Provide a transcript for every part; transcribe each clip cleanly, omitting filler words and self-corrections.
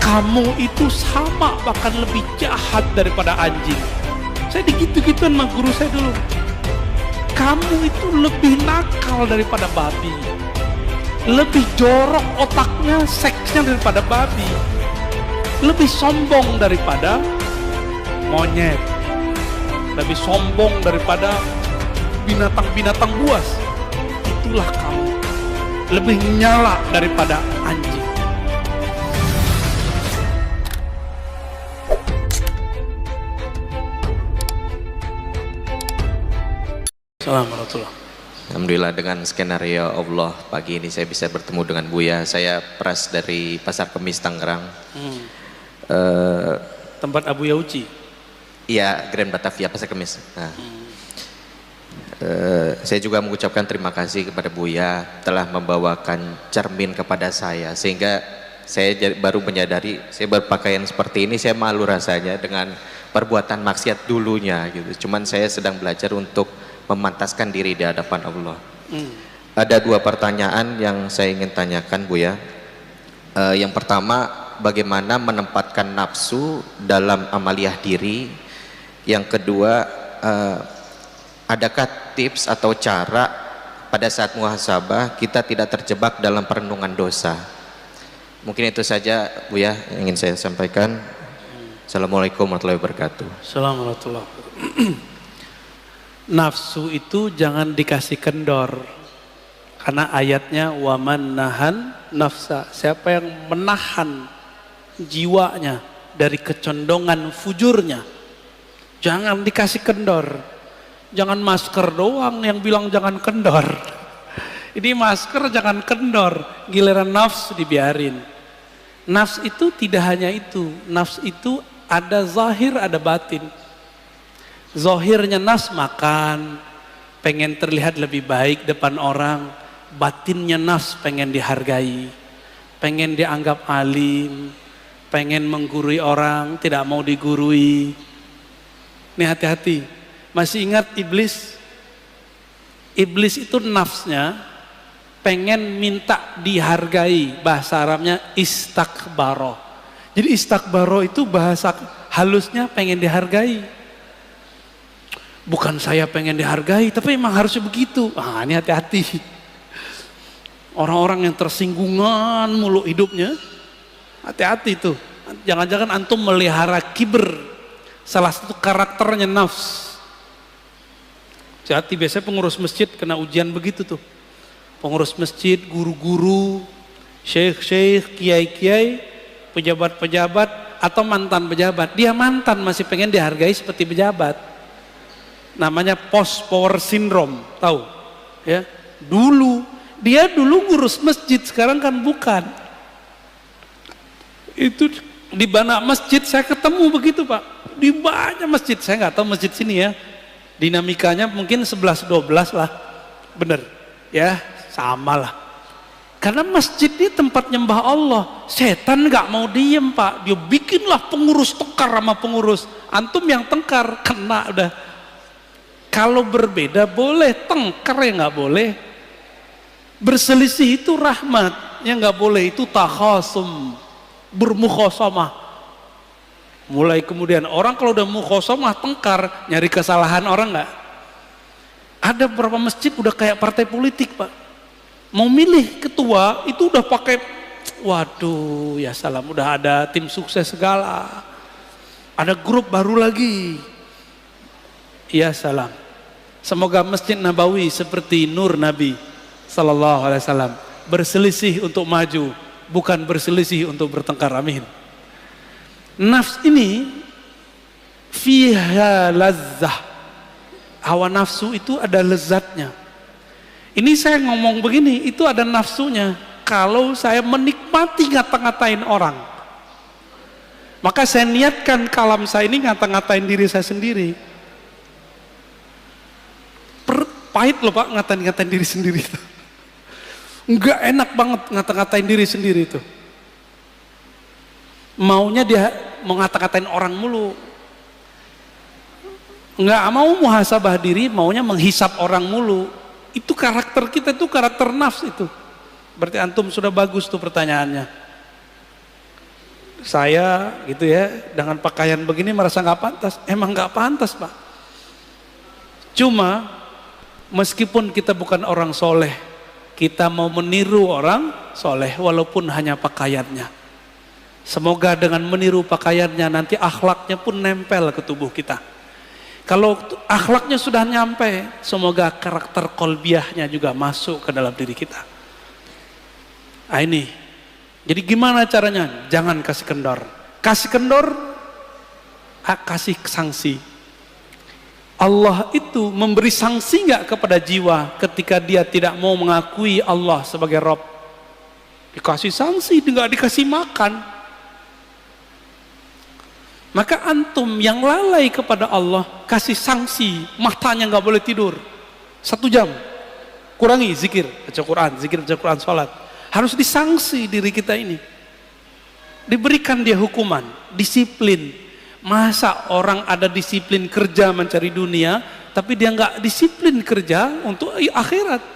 kamu itu sama bahkan lebih jahat daripada anjing. Saya digitu-gituan sama guru saya dulu. Kamu itu lebih nakal daripada babi, lebih jorok otaknya, seksnya daripada babi, lebih sombong daripada monyet, lebih sombong daripada binatang-binatang buas. Itulah kamu, lebih nyala daripada anjing. Assalamualaikum. Alhamdulillah, dengan skenario Allah pagi ini saya bisa bertemu dengan Buya. Saya Pras dari Pasar Kemis Tangerang. Tempat Abu Yauci. Iya, Grand Batavia Pasar Kemis. Nah, saya juga mengucapkan terima kasih kepada Buya telah membawakan cermin kepada saya, sehingga saya baru menyadari saya berpakaian seperti ini saya malu rasanya dengan perbuatan maksiat dulunya gitu. Cuman saya sedang belajar untuk memantaskan diri di hadapan Allah. Ada dua pertanyaan yang saya ingin tanyakan, Buya. Yang pertama, bagaimana menempatkan nafsu dalam amaliyah diri? Yang kedua, adakah tips atau cara pada saat muhasabah kita tidak terjebak dalam perenungan dosa? Mungkin itu saja, Buya, yang ingin saya sampaikan. Assalamualaikum warahmatullahi wabarakatuh. Assalamualaikum. Nafsu itu jangan dikasih kendor, karena ayatnya waman nahan nafsa, siapa yang menahan jiwanya dari kecondongan fujurnya, jangan dikasih kendor. Jangan masker doang yang bilang jangan kendor. Ini masker jangan kendor, giliran nafsu dibiarin. Nafs itu tidak hanya itu, nafs itu ada zahir ada batin. Zahirnya nafs makan, pengen terlihat lebih baik depan orang. Batinnya nafs pengen dihargai, pengen dianggap alim, pengen menggurui orang, tidak mau digurui. Ini hati-hati. Masih ingat iblis? Iblis itu nafsnya pengen minta dihargai. Bahasa Arabnya istakbaro. Jadi istakbaro itu bahasa halusnya pengen dihargai. Bukan saya pengen dihargai, tapi emang harusnya begitu. Ini hati-hati. Orang-orang yang tersinggungan mulu hidupnya, hati-hati tuh. Jangan-jangan antum melihara kibir, salah satu karakternya nafs. Hati-hati, biasanya pengurus masjid kena ujian begitu tuh. Pengurus masjid, guru-guru, syekh-syekh, kiai-kiai, pejabat-pejabat, atau mantan pejabat. Dia mantan masih pengen dihargai seperti pejabat. Namanya post power syndrome, tahu? Ya, dia dulu ngurus masjid, sekarang kan bukan. Itu di banyak masjid saya ketemu begitu, Pak. Di banyak masjid, saya nggak tahu masjid sini ya. Dinamikanya mungkin 11-12 lah, bener? Ya, sama lah. Karena masjid ini tempat nyembah Allah. Setan nggak mau diem, Pak. Dia bikinlah pengurus tengkar sama pengurus. Antum yang tengkar kena udah. Kalau berbeda boleh, tengkar ya nggak boleh. Berselisih itu rahmat, yang nggak boleh itu takhasum, bermukhasamah. Mulai kemudian orang kalau udah mukhasamah tengkar, nyari kesalahan orang nggak? Ada beberapa masjid udah kayak partai politik, Pak. Mau milih ketua itu udah pakai, waduh ya salam, udah ada tim sukses segala. Ada grup baru lagi. Ya salam. Semoga Masjid Nabawi seperti nur Nabi Sallallahu Alaihi Wasallam, berselisih untuk maju, bukan berselisih untuk bertengkar. Amin. Nafs ini fiha lazzah, hawa nafsu itu ada lezatnya. Ini saya ngomong begini, itu ada nafsunya. Kalau saya menikmati ngata-ngatain orang, maka saya niatkan kalam saya ini ngata-ngatain diri saya sendiri. Pahit loh, Pak, ngatain diri sendiri itu. Enggak enak banget ngata-ngatain diri sendiri itu. Maunya dia mau ngata-ngatain orang mulu. Enggak mau muhasabah diri, maunya menghisap orang mulu. Itu karakter kita, itu karakter nafs itu. Berarti antum sudah bagus tuh pertanyaannya. Saya gitu ya, dengan pakaian begini merasa nggak pantas. Emang nggak pantas, Pak. Cuma meskipun kita bukan orang soleh, kita mau meniru orang soleh walaupun hanya pakaiannya. Semoga dengan meniru pakaiannya nanti akhlaknya pun nempel ke tubuh kita. Kalau akhlaknya sudah nyampe, semoga karakter kolbiahnya juga masuk ke dalam diri kita. Nah ini, jadi gimana caranya? Jangan kasih kendor. Kasih kendor, kasih sanksi. Allah itu memberi sanksi nggak kepada jiwa ketika dia tidak mau mengakui Allah sebagai Rabb? Dikasih sanksi, nggak dikasih makan. Maka antum yang lalai kepada Allah, kasih sanksi, matanya nggak boleh tidur 1 jam, kurangi zikir, baca Quran, zikir baca Quran, sholat. Harus disangsi diri kita ini, diberikan dia hukuman, disiplin. Masa orang ada disiplin kerja mencari dunia, tapi dia nggak disiplin kerja untuk akhirat.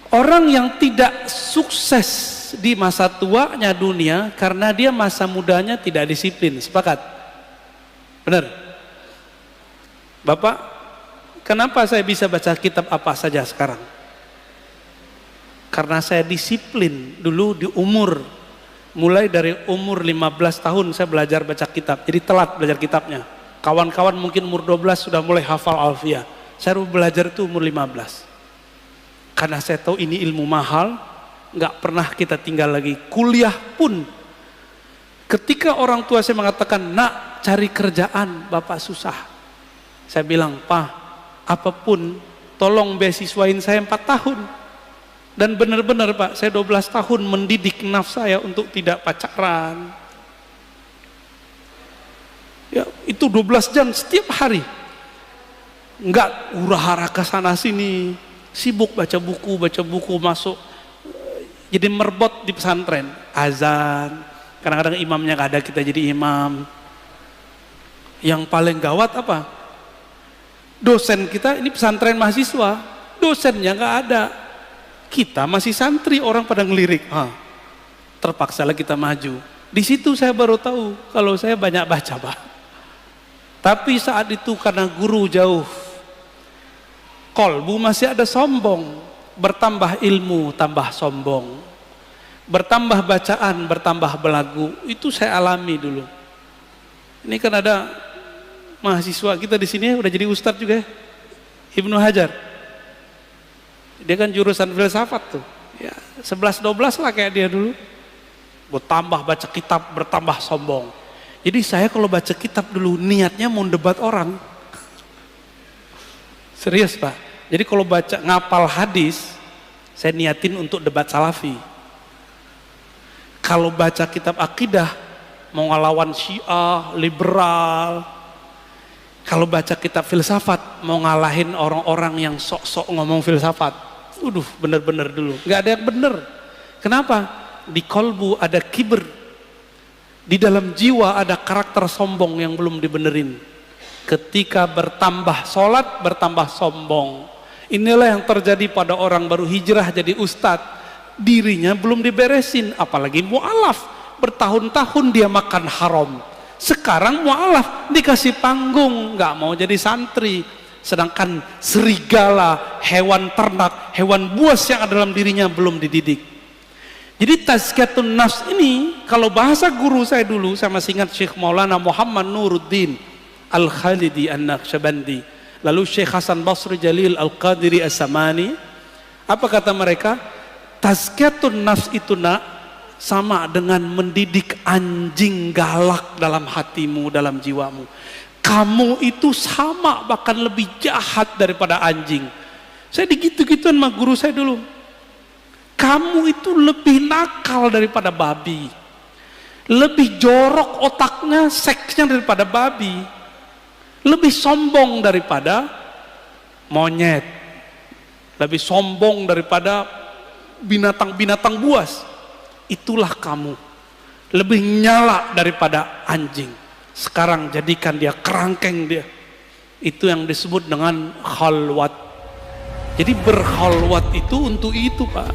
Orang yang tidak sukses di masa tuanya dunia karena dia masa mudanya tidak disiplin. Sepakat? Benar? Bapak, kenapa saya bisa baca kitab apa saja sekarang? Karena saya disiplin dulu di umur, mulai dari umur 15 tahun saya belajar baca kitab, jadi telat belajar kitabnya. Kawan-kawan mungkin umur 12 sudah mulai hafal alfiah, saya belajar itu umur 15. Karena saya tahu ini ilmu mahal, nggak pernah kita tinggal lagi. Kuliah pun, ketika orang tua saya mengatakan, nak cari kerjaan bapak susah, saya bilang, Pak, apapun tolong beasiswain saya 4 tahun. Dan benar-benar Pak, saya 12 tahun mendidik nafsu saya untuk tidak pacaran. Ya, itu 12 jam setiap hari. Enggak hura-hara ke sana sini, sibuk baca buku masuk. Jadi merbot di pesantren, azan, kadang-kadang imamnya nggak ada, kita jadi imam. Yang paling gawat apa? Dosen kita ini pesantren mahasiswa, dosennya nggak ada. Kita masih santri, orang pada ngelirik. Terpaksalah kita maju. Di situ saya baru tahu kalau saya banyak baca, Pak. Tapi saat itu karena guru jauh, kolbu masih ada sombong. Bertambah ilmu, tambah sombong. Bertambah bacaan, bertambah belagu. Itu saya alami dulu. Ini kan ada mahasiswa kita di sini udah jadi ustadz juga ya, Ibnu Hajar. Dia kan jurusan filsafat tuh. Ya, 11-12 lah kayak dia dulu. Bertambah baca kitab, bertambah sombong. Jadi saya kalau baca kitab dulu niatnya mau debat orang. Serius Pak. Jadi kalau baca ngapal hadis, saya niatin untuk debat salafi. Kalau baca kitab akidah, mau ngelawan Syiah, liberal. Kalau baca kitab filsafat, mau ngalahin orang-orang yang sok-sok ngomong filsafat. Bener-bener dulu. Gak ada yang bener. Kenapa? Di kolbu ada kibir. Di dalam jiwa ada karakter sombong yang belum dibenerin. Ketika bertambah sholat, bertambah sombong. Inilah yang terjadi pada orang baru hijrah jadi ustadz. Dirinya belum diberesin, apalagi mu'alaf. Bertahun-tahun dia makan haram. Sekarang mu'alaf dikasih panggung, nggak mau jadi santri. Sedangkan serigala, hewan ternak, hewan buas yang ada dalam dirinya belum dididik. Jadi tazkiyatun nafs ini, kalau bahasa guru saya dulu, saya masih ingat Syekh Maulana Muhammad Nuruddin Al-Khalidi An-Naqsyabandi, lalu Syekh Hasan Basri Jalil Al-Qadiri As-Samani. Apa kata mereka? Tazkiyatun nafs itu nak sama dengan mendidik anjing galak dalam hatimu, dalam jiwamu. Kamu itu sama, bahkan lebih jahat daripada anjing. Saya digitu-gituan sama guru saya dulu. Kamu itu lebih nakal daripada babi. Lebih jorok otaknya, seksnya daripada babi. Lebih sombong daripada monyet. Lebih sombong daripada binatang-binatang buas. Itulah kamu. Lebih nyala daripada anjing. Sekarang jadikan dia kerangkeng dia. Itu yang disebut dengan khalwat. Jadi berkhalwat itu untuk itu Pak.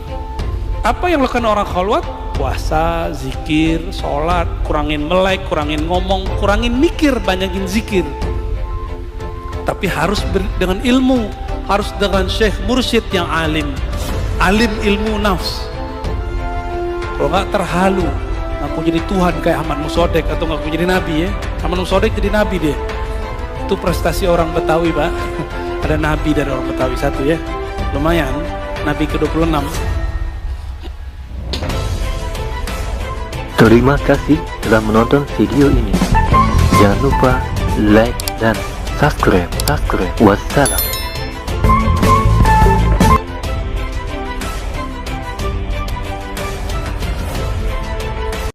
Apa yang lakukan orang khalwat? puasa, zikir, sholat, kurangin melek, kurangin ngomong, kurangin mikir, banyakin zikir. Tapi harus dengan ilmu, harus dengan syekh mursyid yang alim ilmu nafs. Kalau nggak terhalu, ngaku jadi Tuhan kayak Ahmad Musodek atau ngaku jadi Nabi ya. Ahmad Musodek jadi Nabi dia. Itu prestasi orang Betawi Pak. Ada Nabi dari orang Betawi satu ya. Lumayan, Nabi ke-26. Terima kasih telah menonton video ini. Jangan lupa like dan subscribe. Wassalam.